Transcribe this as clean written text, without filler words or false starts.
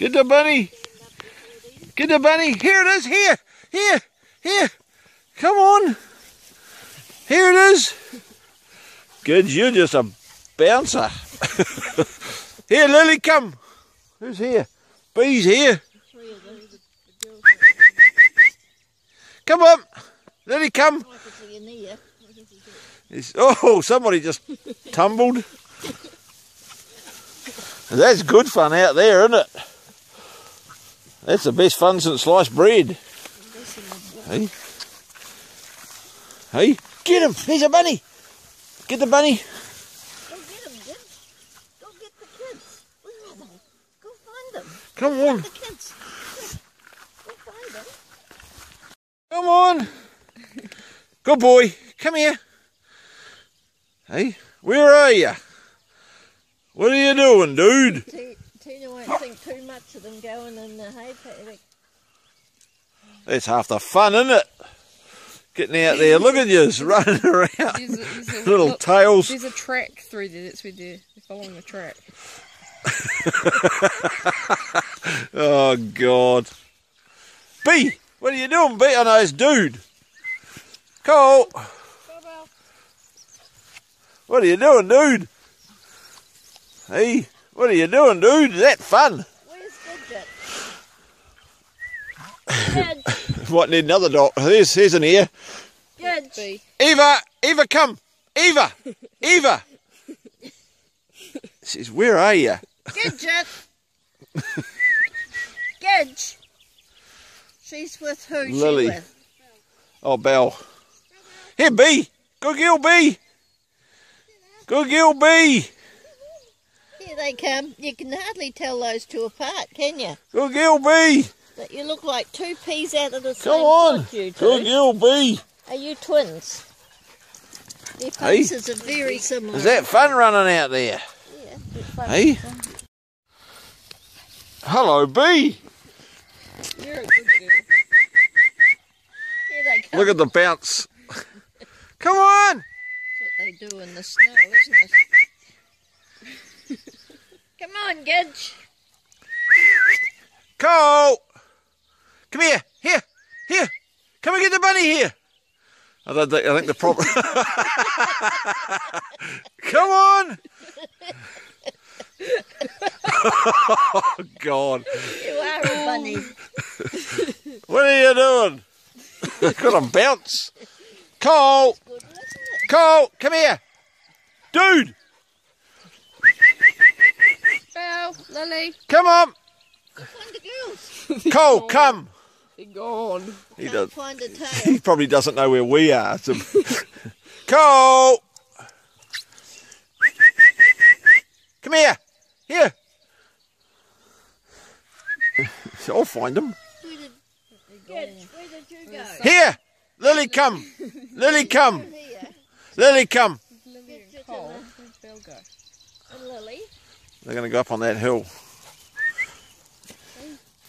Get the bunny. Get the bunny. Here it is. Here. Here. Here. Come on. Here it is. Good, you're just a bouncer. Here, Lily, come. Who's here? Bee's here. Come on. Lily, come. Oh, somebody just tumbled. That's good fun out there, isn't it? That's the best fun since sliced bread. Hey. Hey, get him. Here's a bunny. Get the bunny. Go get him, Jim. Go get the kids. Where are they? Go find them. Come Go on. find the kids. Go find them. Come on. Good boy. Come here. Hey, where are you? What are you doing, dude? Tina won't think too much of them going in the hay paddock. That's half the fun, isn't it? Getting out there, look at you, running around. There's Little tails. There's a track through there, that's where they're following the track. Oh, God. B, what are you doing, B? Oh, no, it's dude. Cole. What are you doing, dude? Hey, what are you doing, dude? Is that fun? Where's Gidget? What, need another dog? Here's an ear. Good. Eva, come. Eva. Says, where are you? Gidget. Gidge. She's with who? Lily. She with? Oh, Belle. Here, B. Good girl, B. Good girl, B. Here they come. You can hardly tell those two apart, can you? Good girl, B. But you look like two peas out of the same Come on. pot, you two. Good girl, B. Are you twins? Their faces are very similar. Is that fun running out there? Yeah, it's fun. Hey. Hello, B. You're a good girl. Here they come. Look at the bounce. Come on. That's what they do in the snow, isn't it? Come on, Gidge. Cole. Come here. Here. Come and get the bunny here. I think the problem. Come on. Oh, God. You are a bunny. What are you doing? Got to bounce. Cole. Good, isn't it? Cole, come here. Dude. Belle, Lily. Come on. Go find the girls. Cole, come. They're gone. He Can't does. find a tail. He probably doesn't know where we are. So. Cole. Come here. Here. I'll find him. Gidge, where did you go? Here. Lily, come. Lily, come. Here. Lily, come. Lily and Cole. Where'd Belle go? And Lily. They're going to go up on that hill.